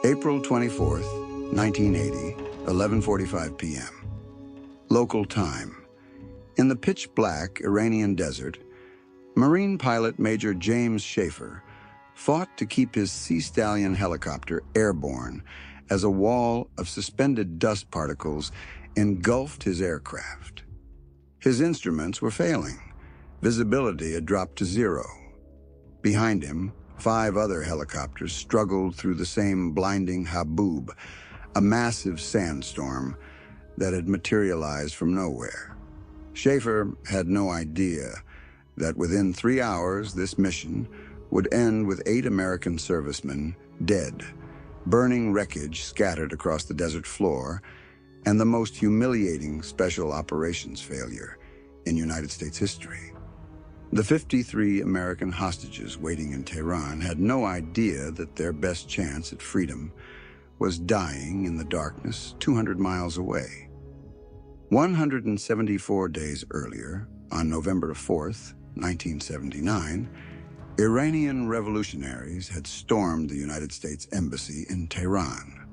April 24th, 1980, 11:45 p.m. Local time. In the pitch-black Iranian desert, Marine pilot Major James Schaefer fought to keep his Sea Stallion helicopter airborne as a wall of suspended dust particles engulfed his aircraft. His instruments were failing. Visibility had dropped to zero. Behind him, 5 other helicopters struggled through the same blinding Haboob, a massive sandstorm that had materialized from nowhere. Schaefer had no idea that within 3 hours this mission would end with 8 American servicemen dead, burning wreckage scattered across the desert floor, and the most humiliating special operations failure in United States history. The 53 American hostages waiting in Tehran had no idea that their best chance at freedom was dying in the darkness 200 miles away. 174 days earlier, on November 4th, 1979, Iranian revolutionaries had stormed the United States Embassy in Tehran.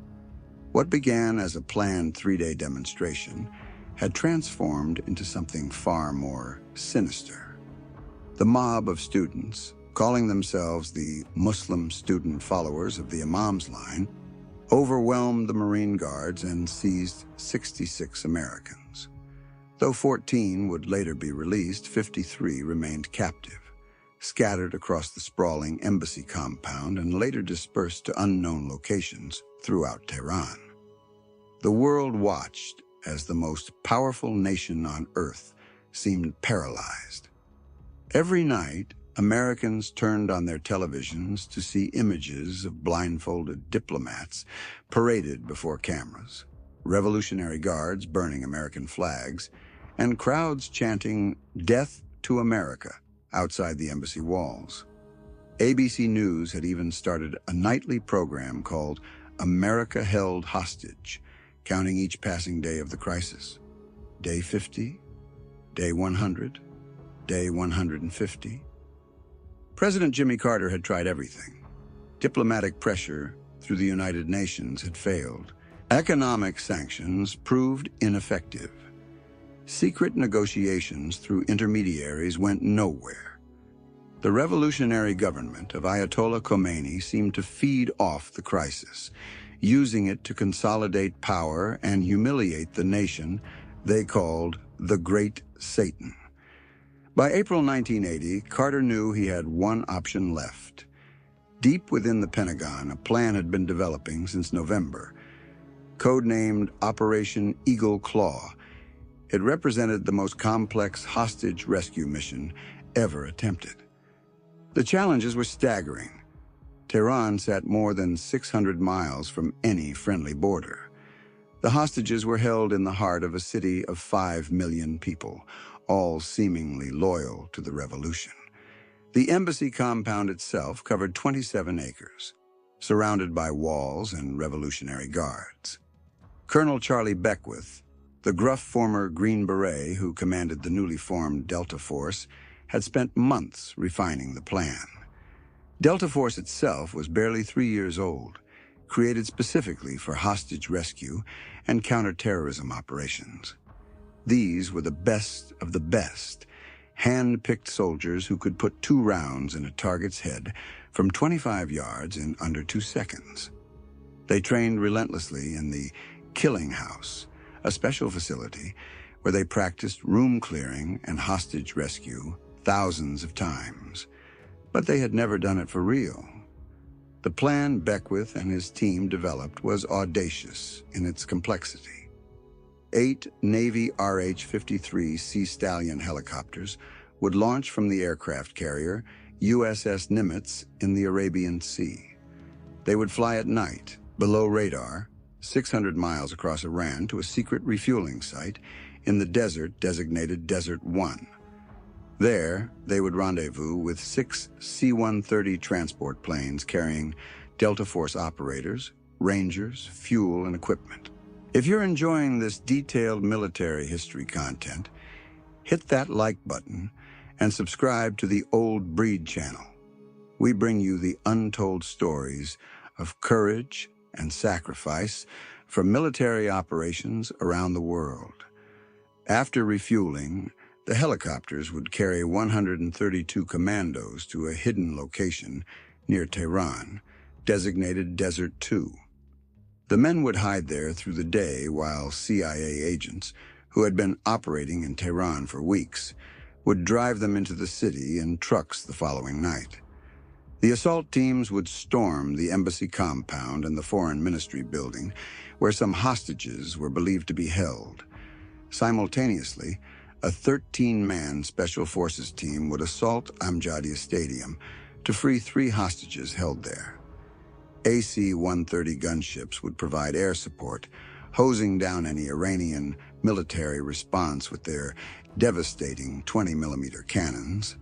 What began as a planned 3-day demonstration had transformed into something far more sinister. The mob of students, calling themselves the Muslim student followers of the Imam's line, overwhelmed the Marine Guards and seized 66 Americans. Though 14 would later be released, 53 remained captive, scattered across the sprawling embassy compound and later dispersed to unknown locations throughout Tehran. The world watched as the most powerful nation on Earth seemed paralyzed. Every night, Americans turned on their televisions to see images of blindfolded diplomats paraded before cameras, Revolutionary Guards burning American flags, and crowds chanting "Death to America" outside the embassy walls. ABC News had even started a nightly program called America Held Hostage, counting each passing day of the crisis. Day 50, day 100, day 150. President Jimmy Carter had tried everything. Diplomatic pressure through the United Nations had failed. Economic sanctions proved ineffective. Secret negotiations through intermediaries went nowhere. The revolutionary government of Ayatollah Khomeini seemed to feed off the crisis, using it to consolidate power and humiliate the nation they called the Great Satan. By April 1980, Carter knew he had one option left. Deep within the Pentagon, a plan had been developing since November. Codenamed Operation Eagle Claw, it represented the most complex hostage rescue mission ever attempted. The challenges were staggering. Tehran sat more than 600 miles from any friendly border. The hostages were held in the heart of a city of 5 million people, all seemingly loyal to the revolution. The embassy compound itself covered 27 acres, surrounded by walls and Revolutionary Guards. Colonel Charlie Beckwith, the gruff former Green Beret who commanded the newly formed Delta Force, had spent months refining the plan. Delta Force itself was barely 3 years old, created specifically for hostage rescue and counterterrorism operations. These were the best of the best, hand-picked soldiers who could put 2 rounds in a target's head from 25 yards in under 2 seconds. They trained relentlessly in the Killing House, a special facility where they practiced room clearing and hostage rescue thousands of times. But they had never done it for real. The plan Beckwith and his team developed was audacious in its complexity. 8 Navy RH-53 Sea Stallion helicopters would launch from the aircraft carrier USS Nimitz in the Arabian Sea. They would fly at night, below radar, 600 miles across Iran to a secret refueling site in the desert designated Desert 1. There, they would rendezvous with 6 C-130 transport planes carrying Delta Force operators, rangers, fuel, and equipment. If you're enjoying this detailed military history content, hit that like button and subscribe to the Old Breed channel. We bring you the untold stories of courage and sacrifice for military operations around the world. After refueling, the helicopters would carry 132 commandos to a hidden location near Tehran, designated Desert 2. The men would hide there through the day while CIA agents, who had been operating in Tehran for weeks, would drive them into the city in trucks the following night. The assault teams would storm the embassy compound and the foreign ministry building, where some hostages were believed to be held. Simultaneously, a 13-man Special Forces team would assault Amjadiya Stadium to free 3 hostages held there. AC-130 gunships would provide air support, hosing down any Iranian military response with their devastating 20mm cannons.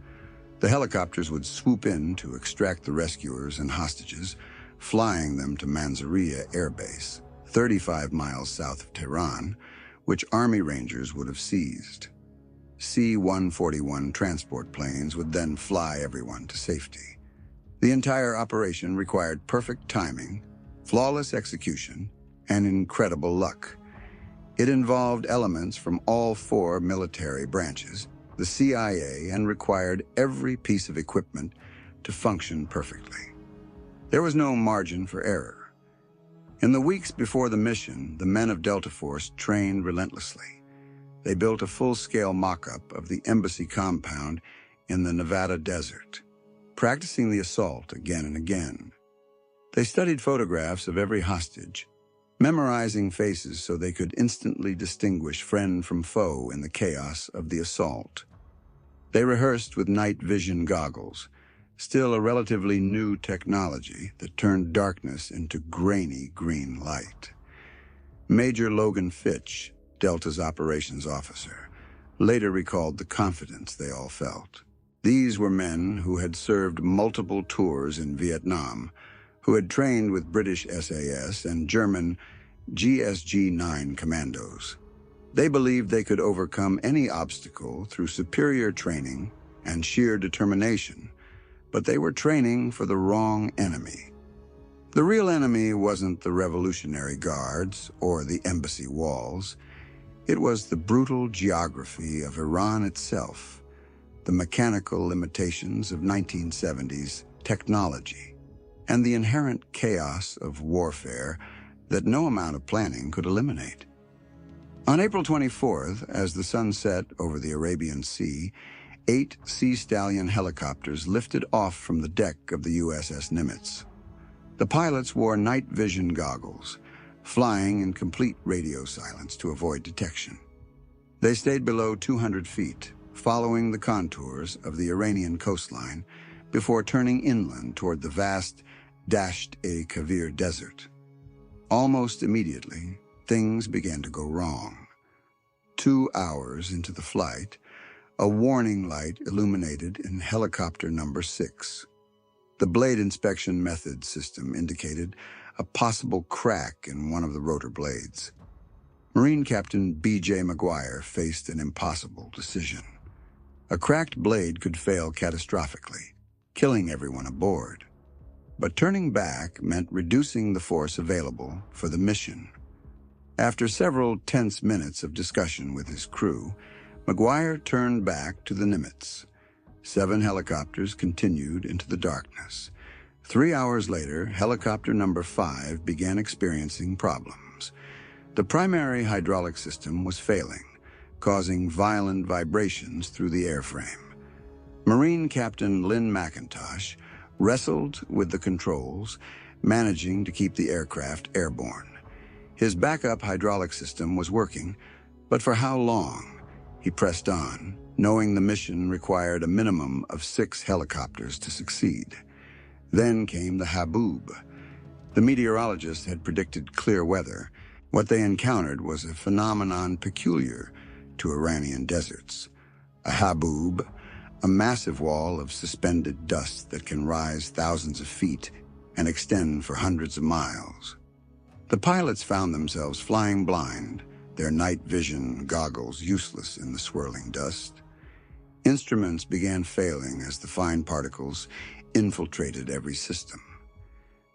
The helicopters would swoop in to extract the rescuers and hostages, flying them to Mansouriya Air Base, 35 miles south of Tehran, which Army Rangers would have seized. C-141 transport planes would then fly everyone to safety. The entire operation required perfect timing, flawless execution, and incredible luck. It involved elements from all 4 military branches, the CIA, and required every piece of equipment to function perfectly. There was no margin for error. In the weeks before the mission, the men of Delta Force trained relentlessly. They built a full-scale mock-up of the embassy compound in the Nevada desert, practicing the assault again and again. They studied photographs of every hostage, memorizing faces so they could instantly distinguish friend from foe in the chaos of the assault. They rehearsed with night vision goggles, still a relatively new technology that turned darkness into grainy green light. Major Logan Fitch, Delta's operations officer, later recalled the confidence they all felt. These were men who had served multiple tours in Vietnam, who had trained with British SAS and German GSG-9 commandos. They believed they could overcome any obstacle through superior training and sheer determination, but they were training for the wrong enemy. The real enemy wasn't the Revolutionary Guards or the embassy walls. It was the brutal geography of Iran itself, the mechanical limitations of 1970s technology, and the inherent chaos of warfare that no amount of planning could eliminate. On April 24th, as the sun set over the Arabian Sea, 8 Sea Stallion helicopters lifted off from the deck of the USS Nimitz. The pilots wore night vision goggles, flying in complete radio silence to avoid detection. They stayed below 200 feet, following the contours of the Iranian coastline before turning inland toward the vast Dasht-e-Kavir desert. Almost immediately, things began to go wrong. 2 hours into the flight, a warning light illuminated in helicopter number 6. The blade inspection method system indicated a possible crack in one of the rotor blades. Marine Captain B.J. McGuire faced an impossible decision. A cracked blade could fail catastrophically, killing everyone aboard. But turning back meant reducing the force available for the mission. After several tense minutes of discussion with his crew, McGuire turned back to the Nimitz. 7 helicopters continued into the darkness. 3 hours later, helicopter number 5 began experiencing problems. The primary hydraulic system was failing, causing violent vibrations through the airframe. Marine Captain Lynn McIntosh wrestled with the controls, managing to keep the aircraft airborne. His backup hydraulic system was working, but for how long? He pressed on, knowing the mission required a minimum of 6 helicopters to succeed. Then came the Haboob. The meteorologists had predicted clear weather. What they encountered was a phenomenon peculiar to Iranian deserts. A Haboob, a massive wall of suspended dust that can rise thousands of feet and extend for hundreds of miles. The pilots found themselves flying blind, their night vision goggles useless in the swirling dust. Instruments began failing as the fine particles infiltrated every system.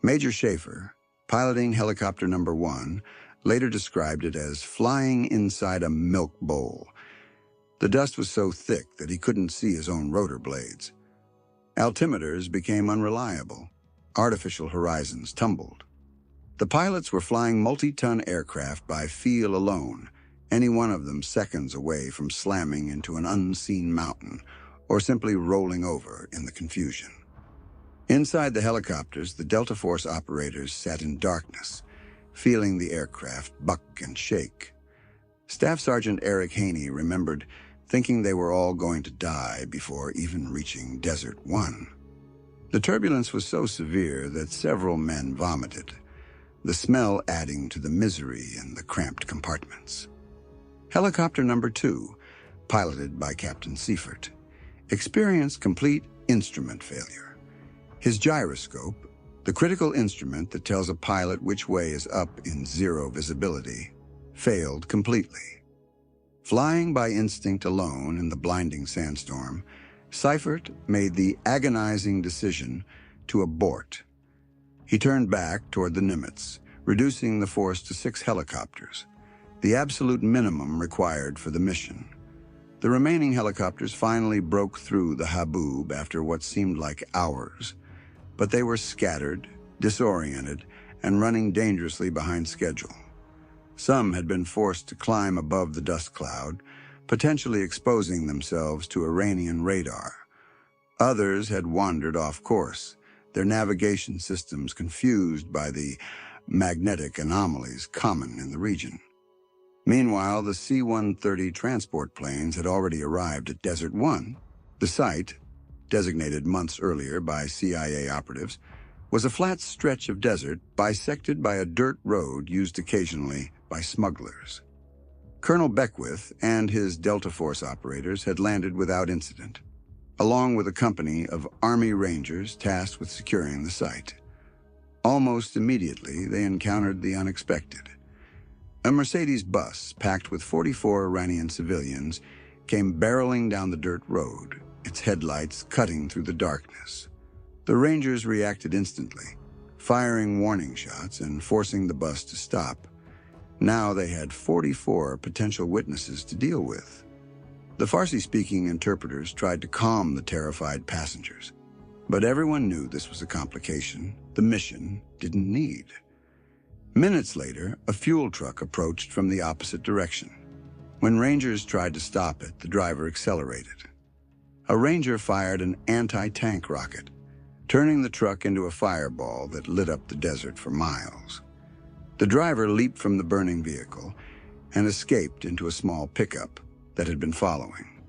Major Schaefer, Piloting helicopter number 1 later described it as flying inside a milk bowl. The dust was so thick that he couldn't see his own rotor blades. Altimeters became unreliable. Artificial horizons tumbled. The pilots were flying multi-ton aircraft by feel alone, any one of them seconds away from slamming into an unseen mountain or simply rolling over in the confusion. Inside the helicopters, the Delta Force operators sat in darkness, feeling the aircraft buck and shake. Staff Sergeant Eric Haney remembered thinking they were all going to die before even reaching Desert 1. The turbulence was so severe that several men vomited, the smell adding to the misery in the cramped compartments. Helicopter number 2, piloted by Captain Seifert, experienced complete instrument failure. His gyroscope, the critical instrument that tells a pilot which way is up in zero visibility, failed completely. Flying by instinct alone in the blinding sandstorm, Seifert made the agonizing decision to abort. He turned back toward the Nimitz, reducing the force to 6 helicopters, the absolute minimum required for the mission. The remaining helicopters finally broke through the Haboob after what seemed like hours, but they were scattered, disoriented, and running dangerously behind schedule. Some had been forced to climb above the dust cloud, potentially exposing themselves to Iranian radar. Others had wandered off course, their navigation systems confused by the magnetic anomalies common in the region. Meanwhile, the C-130 transport planes had already arrived at Desert 1. The site, designated months earlier by CIA operatives, was a flat stretch of desert bisected by a dirt road used occasionally by smugglers. Colonel Beckwith and his Delta Force operators had landed without incident, along with a company of Army Rangers tasked with securing the site. Almost immediately, they encountered the unexpected. A Mercedes bus packed with 44 Iranian civilians came barreling down the dirt road, its headlights cutting through the darkness. The Rangers reacted instantly, firing warning shots and forcing the bus to stop. Now they had 44 potential witnesses to deal with. The Farsi-speaking interpreters tried to calm the terrified passengers, but everyone knew this was a complication the mission didn't need. Minutes later, a fuel truck approached from the opposite direction. When Rangers tried to stop it, the driver accelerated. A Ranger fired an anti-tank rocket, turning the truck into a fireball that lit up the desert for miles. The driver leaped from the burning vehicle and escaped into a small pickup that had been following.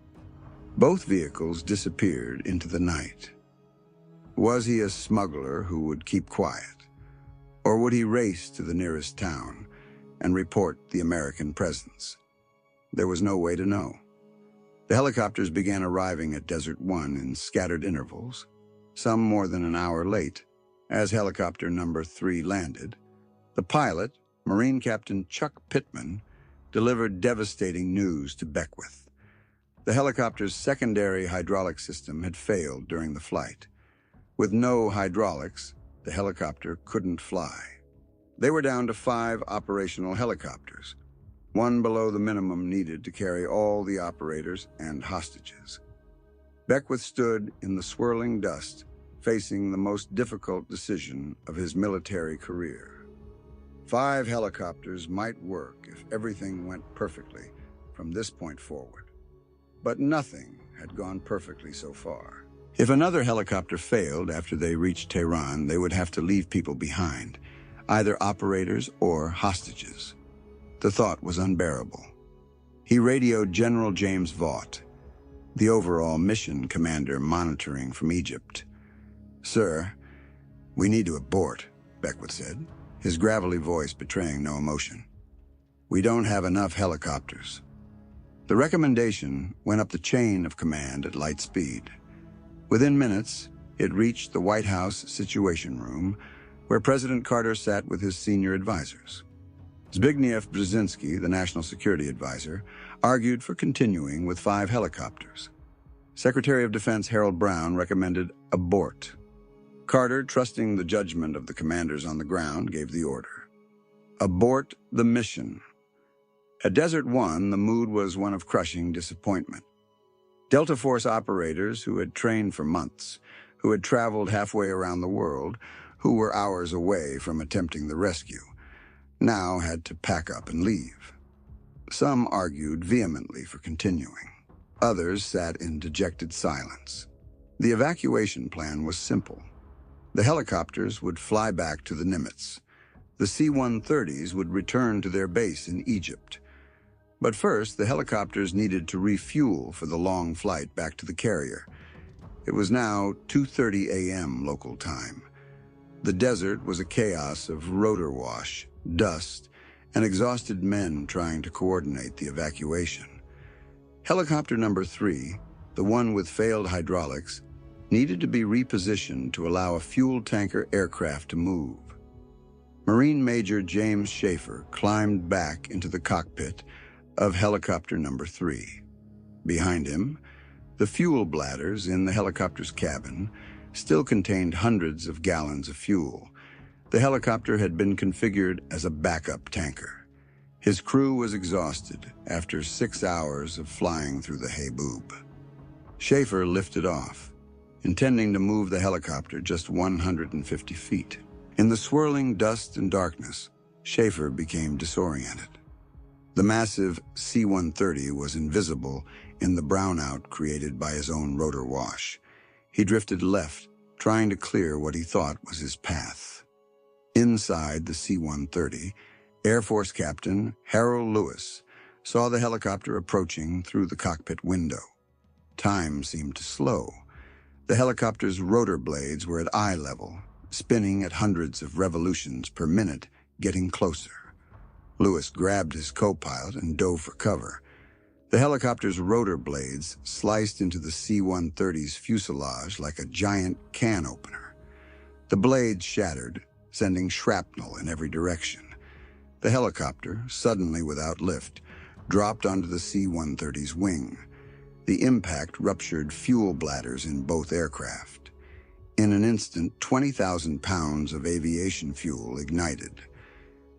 Both vehicles disappeared into the night. Was he a smuggler who would keep quiet? Or would he race to the nearest town and report the American presence? There was no way to know. The helicopters began arriving at Desert 1 in scattered intervals, some more than an hour late. As helicopter number 3 landed, the pilot, Marine Captain Chuck Pittman, delivered devastating news to Beckwith. The helicopter's secondary hydraulic system had failed during the flight. With no hydraulics, the helicopter couldn't fly. They were down to 5 operational helicopters, one below the minimum needed to carry all the operators and hostages. Beckwith stood in the swirling dust, facing the most difficult decision of his military career. 5 helicopters might work if everything went perfectly from this point forward. But nothing had gone perfectly so far. If another helicopter failed after they reached Tehran, they would have to leave people behind, either operators or hostages. The thought was unbearable. He radioed General James Vaught, the overall mission commander monitoring from Egypt. "Sir, we need to abort," Beckwith said, his gravelly voice betraying no emotion. "We don't have enough helicopters." The recommendation went up the chain of command at light speed. Within minutes, it reached the White House Situation Room, where President Carter sat with his senior advisors. Zbigniew Brzezinski, the National Security Advisor, argued for continuing with 5 helicopters. Secretary of Defense Harold Brown recommended abort. Carter, trusting the judgment of the commanders on the ground, gave the order. Abort the mission. At Desert One, the mood was one of crushing disappointment. Delta Force operators who had trained for months, who had traveled halfway around the world, who were hours away from attempting the rescue, now had to pack up and leave. Some argued vehemently for continuing. Others sat in dejected silence. The evacuation plan was simple. The helicopters would fly back to the Nimitz. The C-130s would return to their base in Egypt. But first, the helicopters needed to refuel for the long flight back to the carrier. It was now 2:30 a.m. local time. The desert was a chaos of rotor wash, dust, and exhausted men trying to coordinate the evacuation. Helicopter number 3, the one with failed hydraulics, needed to be repositioned to allow a fuel tanker aircraft to move. Marine Major James Schaefer climbed back into the cockpit of helicopter number 3. Behind him, the fuel bladders in the helicopter's cabin still contained hundreds of gallons of fuel. The helicopter had been configured as a backup tanker. His crew was exhausted after 6 hours of flying through the Haboob. Schaefer lifted off, intending to move the helicopter just 150 feet. In the swirling dust and darkness, Schaefer became disoriented. The massive C-130 was invisible in the brownout created by his own rotor wash. He drifted left, trying to clear what he thought was his path. Inside the C-130, Air Force Captain Harold Lewis saw the helicopter approaching through the cockpit window. Time seemed to slow. The helicopter's rotor blades were at eye level, spinning at hundreds of revolutions per minute, getting closer. Lewis grabbed his co-pilot and dove for cover. The helicopter's rotor blades sliced into the C-130's fuselage like a giant can opener. The blades shattered, sending shrapnel in every direction. The helicopter, suddenly without lift, dropped onto the C-130's wing. The impact ruptured fuel bladders in both aircraft. In an instant, 20,000 pounds of aviation fuel ignited.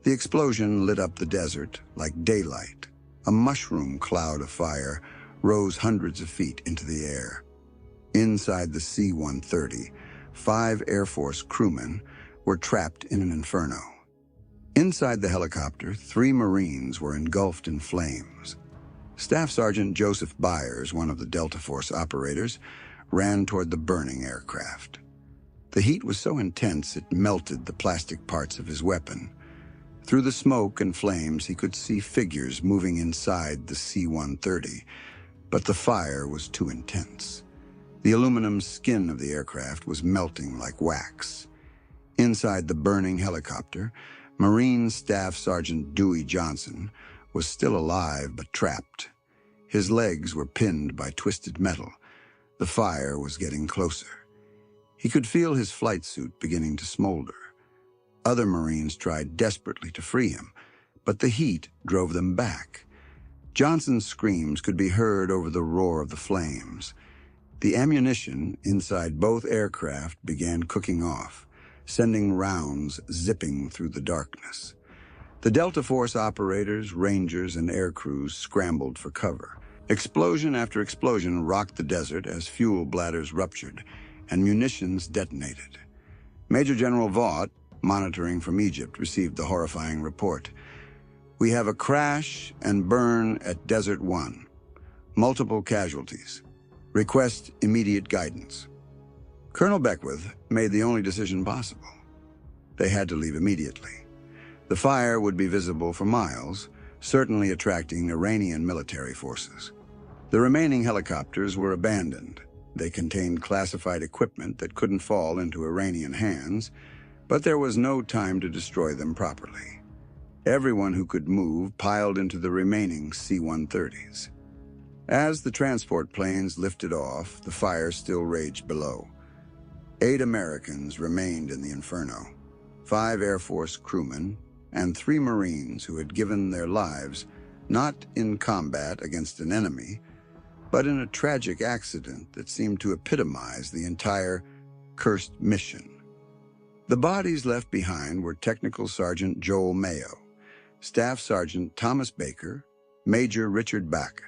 The explosion lit up the desert like daylight. A mushroom cloud of fire rose hundreds of feet into the air. Inside the C-130, 5 Air Force crewmen were trapped in an inferno. Inside the helicopter, 3 Marines were engulfed in flames. Staff Sergeant Joseph Byers, one of the Delta Force operators, ran toward the burning aircraft. The heat was so intense it melted the plastic parts of his weapon. Through the smoke and flames, he could see figures moving inside the C-130, but the fire was too intense. The aluminum skin of the aircraft was melting like wax. Inside the burning helicopter, Marine Staff Sergeant Dewey Johnson was still alive but trapped. His legs were pinned by twisted metal. The fire was getting closer. He could feel his flight suit beginning to smolder. Other Marines tried desperately to free him, but the heat drove them back. Johnson's screams could be heard over the roar of the flames. The ammunition inside both aircraft began cooking off, sending rounds zipping through the darkness. The Delta Force operators, rangers, and air crews scrambled for cover. Explosion after explosion rocked the desert as fuel bladders ruptured and munitions detonated. Major General Vaught, monitoring from Egypt, received the horrifying report. "We have a crash and burn at Desert One. Multiple casualties. Request immediate guidance." Colonel Beckwith made the only decision possible. They had to leave immediately. The fire would be visible for miles, certainly attracting Iranian military forces. The remaining helicopters were abandoned. They contained classified equipment that couldn't fall into Iranian hands, but there was no time to destroy them properly. Everyone who could move piled into the remaining C-130s. As the transport planes lifted off, the fire still raged below. 8 Americans remained in the inferno, 5 Air Force crewmen, and 3 Marines who had given their lives not in combat against an enemy, but in a tragic accident that seemed to epitomize the entire cursed mission. The bodies left behind were Technical Sergeant Joel Mayo, Staff Sergeant Thomas Baker, Major Richard Baca,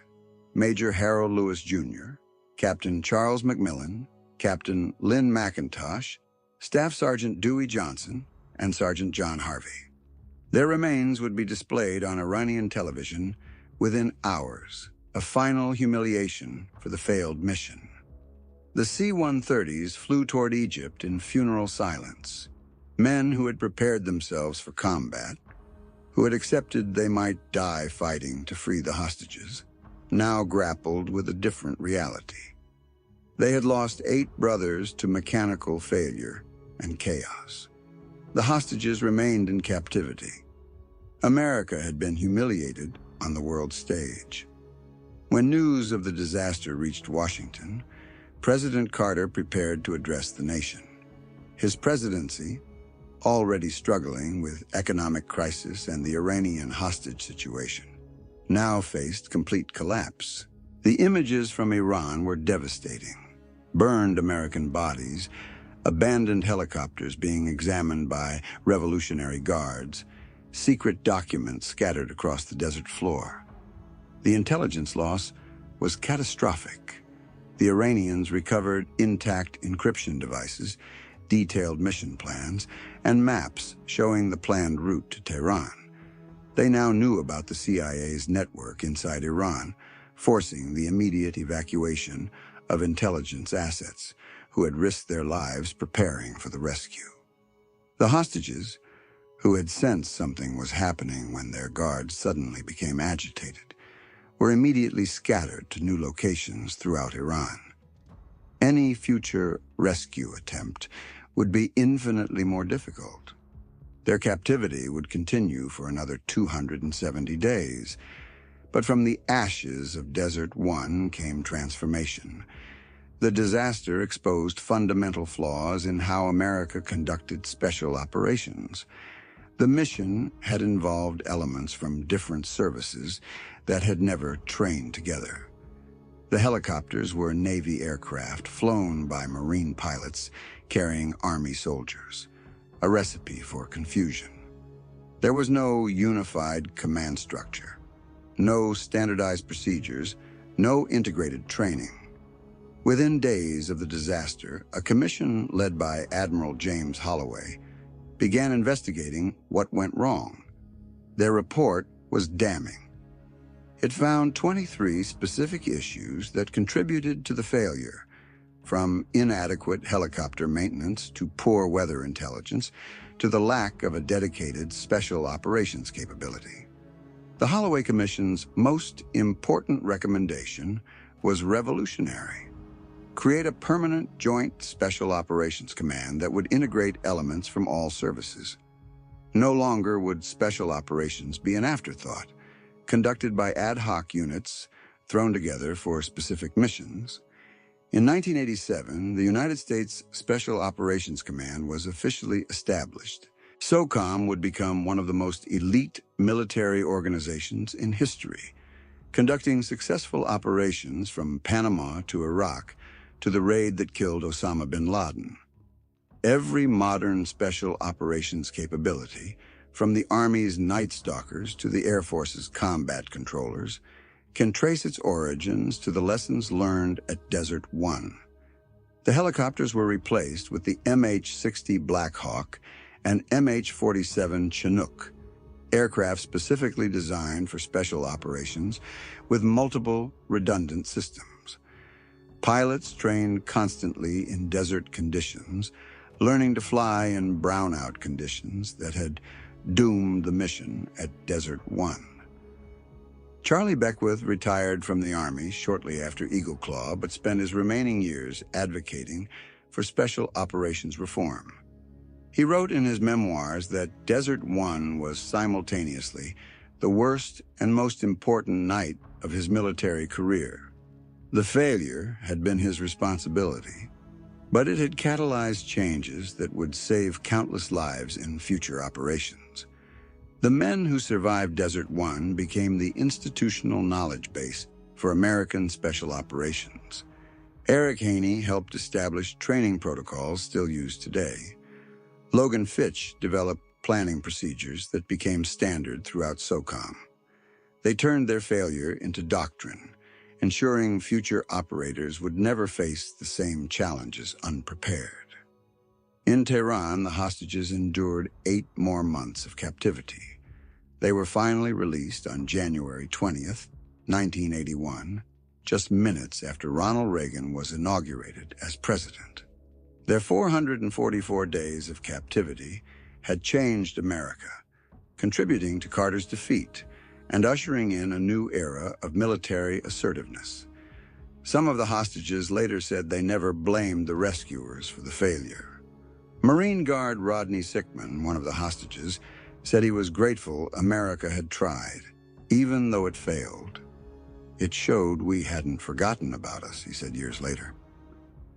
Major Harold Lewis Jr., Captain Charles McMillan, Captain Lynn McIntosh, Staff Sergeant Dewey Johnson, and Sergeant John Harvey. Their remains would be displayed on Iranian television within hours, a final humiliation for the failed mission. The C-130s flew toward Egypt in funeral silence. Men who had prepared themselves for combat, who had accepted they might die fighting to free the hostages, now grappled with a different reality. They had lost 8 brothers to mechanical failure and chaos. The hostages remained in captivity. America had been humiliated on the world stage. When news of the disaster reached Washington, President Carter prepared to address the nation. His presidency, already struggling with economic crisis and the Iranian hostage situation, now faced complete collapse. The images from Iran were devastating. Burned American bodies, abandoned helicopters being examined by Revolutionary Guards, secret documents scattered across the desert floor. The intelligence loss was catastrophic. The Iranians recovered intact encryption devices, detailed mission plans, and maps showing the planned route to Tehran. They now knew about the CIA's network inside Iran, forcing the immediate evacuation of intelligence assets who had risked their lives preparing for the rescue. The hostages, who had sensed something was happening when their guards suddenly became agitated, were immediately scattered to new locations throughout Iran. Any future rescue attempt would be infinitely more difficult. Their captivity would continue for another 270 days, but from the ashes of Desert One came transformation. The disaster exposed fundamental flaws in how America conducted special operations. The mission had involved elements from different services that had never trained together. The helicopters were Navy aircraft flown by Marine pilots carrying Army soldiers, a recipe for confusion. There was no unified command structure, no standardized procedures, no integrated training. Within days of the disaster, a commission led by Admiral James Holloway began investigating what went wrong. Their report was damning. It found 23 specific issues that contributed to the failure, from inadequate helicopter maintenance to poor weather intelligence to the lack of a dedicated special operations capability. The Holloway Commission's most important recommendation was revolutionary. Create a permanent Joint Special Operations Command that would integrate elements from all services. No longer would special operations be an afterthought, conducted by ad hoc units thrown together for specific missions. In 1987, the United States Special Operations Command was officially established. SOCOM would become one of the most elite military organizations in history, conducting successful operations from Panama to Iraq to the raid that killed Osama bin Laden. Every modern special operations capability, from the Army's Night Stalkers to the Air Force's combat controllers, can trace its origins to the lessons learned at Desert One. The helicopters were replaced with the MH-60 Black Hawk and MH-47 Chinook, aircraft specifically designed for special operations with multiple redundant systems. Pilots trained constantly in desert conditions, learning to fly in brownout conditions that had doomed the mission at Desert One. Charlie Beckwith retired from the Army shortly after Eagle Claw, but spent his remaining years advocating for special operations reform. He wrote in his memoirs that Desert One was simultaneously the worst and most important night of his military career. The failure had been his responsibility, but it had catalyzed changes that would save countless lives in future operations. The men who survived Desert One became the institutional knowledge base for American special operations. Eric Haney helped establish training protocols still used today. Logan Fitch developed planning procedures that became standard throughout SOCOM. They turned their failure into doctrine, ensuring future operators would never face the same challenges unprepared. In Tehran, the hostages endured 8 more months of captivity. They were finally released on January 20th, 1981, just minutes after Ronald Reagan was inaugurated as president. Their 444 days of captivity had changed America, contributing to Carter's defeat and ushering in a new era of military assertiveness. Some of the hostages later said they never blamed the rescuers for the failure. Marine Guard Rodney Sickman, one of the hostages, said he was grateful America had tried, even though it failed. It showed we hadn't forgotten about us, he said years later.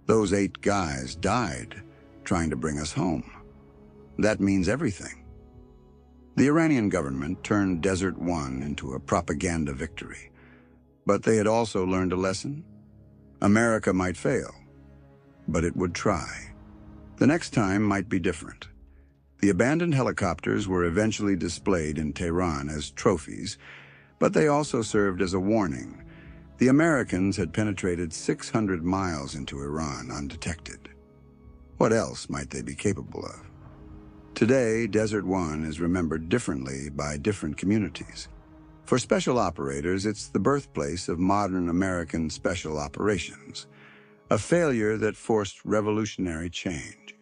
Those 8 guys died trying to bring us home. That means everything. The Iranian government turned Desert One into a propaganda victory, but they had also learned a lesson. America might fail, but it would try. The next time might be different. The abandoned helicopters were eventually displayed in Tehran as trophies, but they also served as a warning. The Americans had penetrated 600 miles into Iran undetected. What else might they be capable of? Today, Desert One is remembered differently by different communities. For special operators, it's the birthplace of modern American special operations, a failure that forced revolutionary change.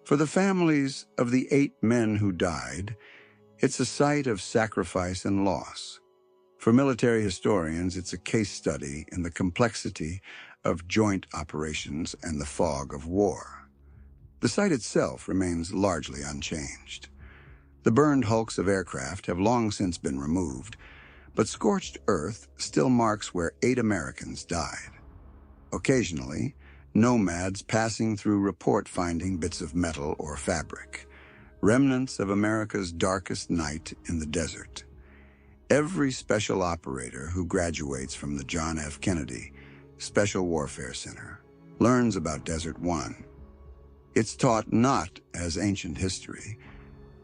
For the families of the 8 men who died, it's a site of sacrifice and loss. For military historians, it's a case study in the complexity of joint operations and the fog of war. The site itself remains largely unchanged. The burned hulks of aircraft have long since been removed, but scorched earth still marks where 8 Americans died. Occasionally, nomads passing through report finding bits of metal or fabric, remnants of America's darkest night in the desert. Every special operator who graduates from the John F. Kennedy Special Warfare Center learns about Desert One. It's taught not as ancient history,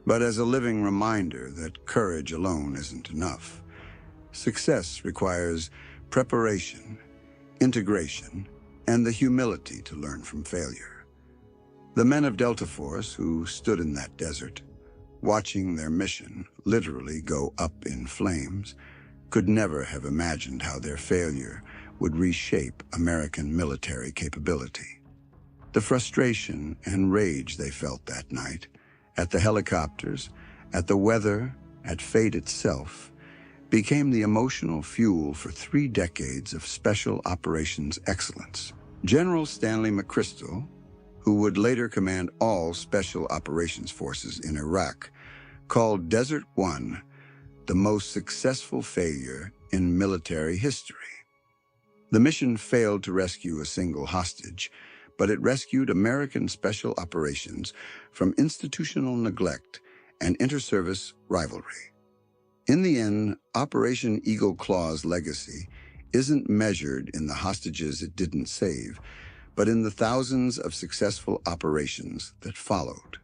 but as a living reminder that courage alone isn't enough. Success requires preparation, integration, and the humility to learn from failure. The men of Delta Force who stood in that desert, watching their mission literally go up in flames, could never have imagined how their failure would reshape American military capability. The frustration and rage they felt that night, at the helicopters, at the weather, at fate itself, became the emotional fuel for 3 decades of special operations excellence. General Stanley McChrystal, who would later command all special operations forces in Iraq, called Desert One the most successful failure in military history. The mission failed to rescue a single hostage, but it rescued American special operations from institutional neglect and inter-service rivalry. In the end, Operation Eagle Claw's legacy isn't measured in the hostages it didn't save, but in the thousands of successful operations that followed.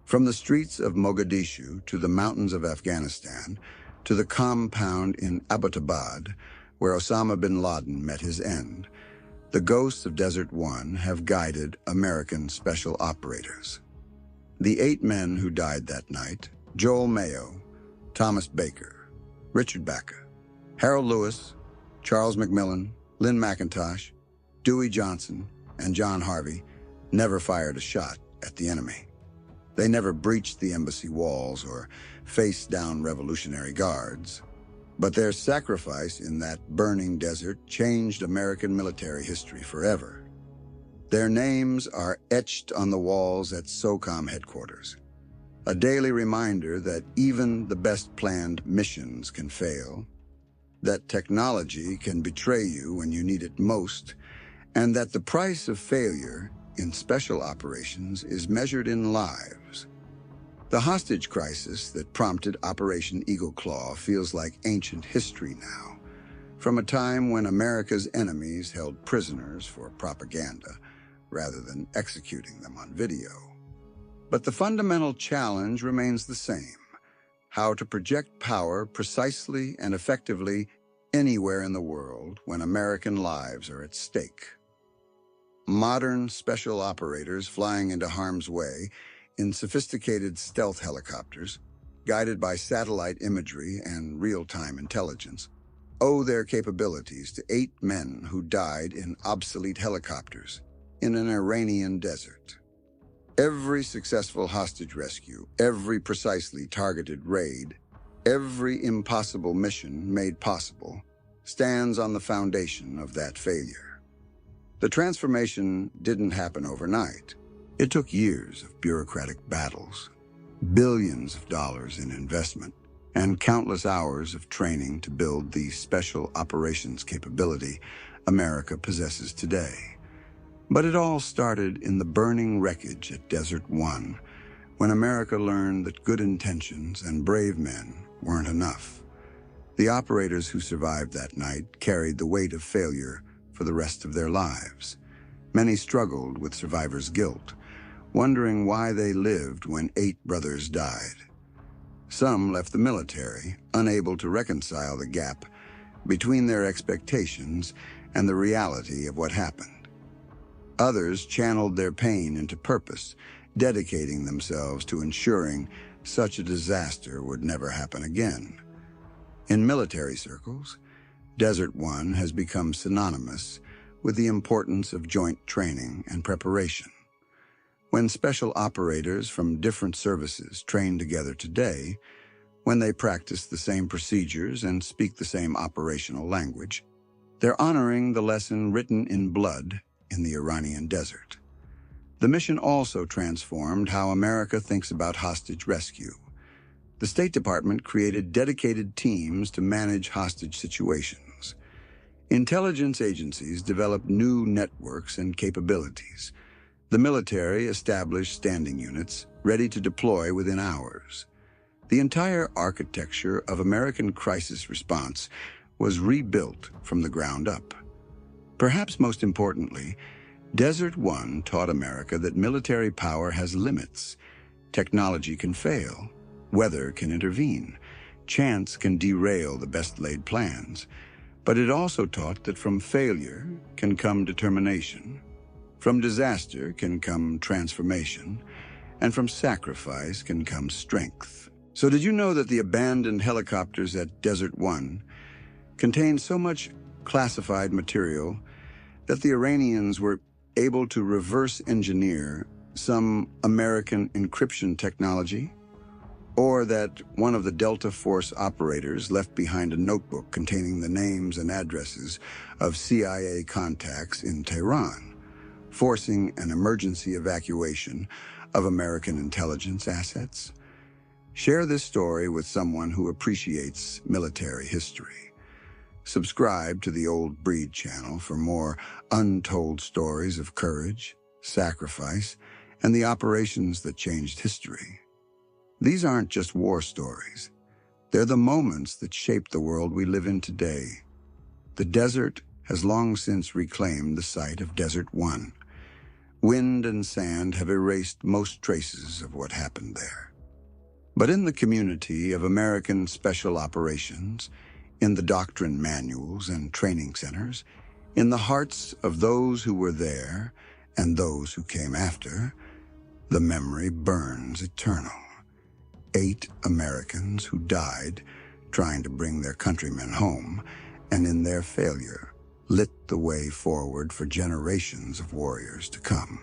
From the streets of Mogadishu to the mountains of Afghanistan, to the compound in Abbottabad, where Osama bin Laden met his end, the ghosts of Desert One have guided American special operators. The 8 men who died that night, Joel Mayo, Thomas Baker, Richard Baca, Harold Lewis, Charles McMillan, Lynn McIntosh, Dewey Johnson, and John Harvey, never fired a shot at the enemy. They never breached the embassy walls or faced down Revolutionary Guards. But their sacrifice in that burning desert changed American military history forever. Their names are etched on the walls at SOCOM headquarters, a daily reminder that even the best planned missions can fail, that technology can betray you when you need it most, and that the price of failure in special operations is measured in lives. The hostage crisis that prompted Operation Eagle Claw feels like ancient history now, from a time when America's enemies held prisoners for propaganda rather than executing them on video. But the fundamental challenge remains the same: how to project power precisely and effectively anywhere in the world when American lives are at stake. Modern special operators flying into harm's way in sophisticated stealth helicopters, guided by satellite imagery and real-time intelligence, owe their capabilities to 8 men who died in obsolete helicopters in an Iranian desert. Every successful hostage rescue, every precisely targeted raid, every impossible mission made possible stands on the foundation of that failure. The transformation didn't happen overnight. It took years of bureaucratic battles, billions of dollars in investment, and countless hours of training to build the special operations capability America possesses today. But it all started in the burning wreckage at Desert One, when America learned that good intentions and brave men weren't enough. The operators who survived that night carried the weight of failure for the rest of their lives. Many struggled with survivor's guilt, wondering why they lived when 8 brothers died. Some left the military, unable to reconcile the gap between their expectations and the reality of what happened. Others channeled their pain into purpose, dedicating themselves to ensuring such a disaster would never happen again. In military circles, Desert One has become synonymous with the importance of joint training and preparation. When special operators from different services train together today, when they practice the same procedures and speak the same operational language, they're honoring the lesson written in blood in the Iranian desert. The mission also transformed how America thinks about hostage rescue. The State Department created dedicated teams to manage hostage situations. Intelligence agencies developed new networks and capabilities. The military established standing units ready to deploy within hours. The entire architecture of American crisis response was rebuilt from the ground up. Perhaps most importantly, Desert One taught America that military power has limits. Technology can fail. Weather can intervene. Chance can derail the best-laid plans. But it also taught that from failure can come determination. From disaster can come transformation. And from sacrifice can come strength. So did you know that the abandoned helicopters at Desert One contained so much classified material that the Iranians were able to reverse engineer some American encryption technology? Or that one of the Delta Force operators left behind a notebook containing the names and addresses of CIA contacts in Tehran, forcing an emergency evacuation of American intelligence assets? Share this story with someone who appreciates military history. Subscribe to the Old Breed channel for more untold stories of courage, sacrifice, and the operations that changed history. These aren't just war stories. They're the moments that shape the world we live in today. The desert has long since reclaimed the site of Desert One. Wind and sand have erased most traces of what happened there. But in the community of American special operations, in the doctrine manuals and training centers, in the hearts of those who were there and those who came after, the memory burns eternal. 8 Americans who died trying to bring their countrymen home, and in their failure, lit the way forward for generations of warriors to come.